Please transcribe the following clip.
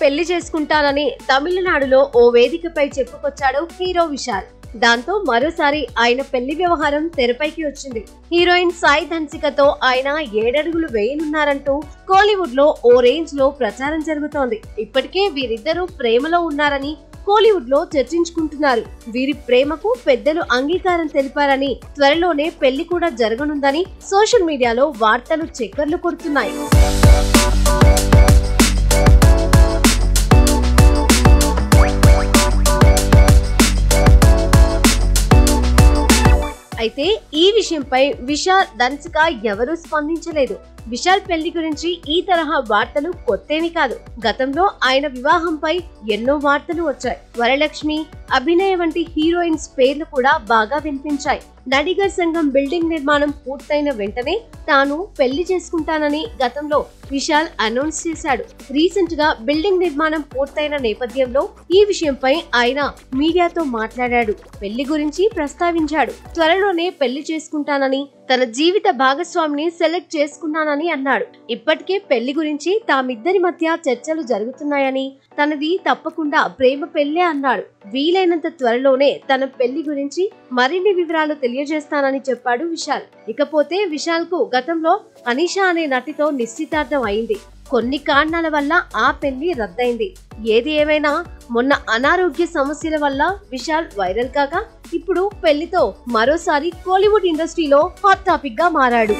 పెళ్లి చేసుకుంటానని తమిళనాడులో ఓ వేదికపై చెప్పుకొచ్చాడు హీరో విశాల్. దాంతో మరోసారి ఆయన పెళ్లి వ్యవహారం తెరపైకి వచ్చింది. హీరోయిన్ సాయి ధన్సికతో ఆయన 7 అడుగులు వేయనున్నారంటూ కోలీవుడ్ లో ఓ రేంజ్ లో ప్రచారం జరుగుతోంది. ఇప్పటికే వీరిద్దరూ ప్రేమలో ఉన్నారని కోలీవుడ్ లో చర్చించుకుంటున్నారు. వీరి ప్రేమకు పెద్దలు అంగీకారం తెలిపారని, త్వరలోనే పెళ్లి కూడా జరగనుందని సోషల్ మీడియాలో వార్తలు చక్కర్లు కొడుతున్నాయి. అయితే ఈ విషయంపై విశాల్ ధన్సిక ఎవరూ స్పందించలేదు. విశాల్ పెళ్లి గురించి ఈ తరహా వార్తలు కొత్తేమి కాదు. గతంలో ఆయన వివాహంపై ఎన్నో వార్తలు వచ్చాయి. వరలక్ష్మి, అభినయ వంటి హీరోయిన్స్ పేర్లు కూడా బాగా వినిపించాయి. నడిగర్ సంఘం బిల్డింగ్ నిర్మాణం పూర్తయిన వెంటనే తాను పెళ్లి చేసుకుంటానని గతంలో విశాల్ అనౌన్స్ చేశాడు. రీసెంట్ గా బిల్డింగ్ నిర్మాణం పూర్తయిన నేపథ్యంలో ఈ విషయంపై ఆయన మీడియాతో మాట్లాడాడు. పెళ్లి గురించి ప్రస్తావించాడు. త్వరలోనే పెళ్లి చేసుకుంటానని, తన జీవిత భాగస్వామిని సెలెక్ట్ చేసుకున్నానని అన్నాడు. ఇప్పటికే పెళ్లి గురించి తామిద్దరి మధ్య చర్చలు జరుగుతున్నాయని, తనది తప్పకుండా ప్రేమ పెళ్లే అన్నాడు. వీలైనంత త్వరలోనే తన పెళ్లి గురించి మరిన్ని వివరాలు తెలియజేస్తానని చెప్పాడు విశాల్. ఇకపోతే విశాల్ కు గతంలో అనీషా అనే నటితో నిశ్చితార్థం అయింది. కొన్ని కారణాల వల్ల ఆ పెళ్లి రద్దయింది. ఏది ఏమైనా మొన్న అనారోగ్య సమస్యల వల్ల విశాల్ వైరల్ కాగా ఇప్పుడు పెళ్లితో మరోసారి కోలీవుడ్ ఇండస్ట్రీలో హాట్ టాపిక్ గా మారాడు.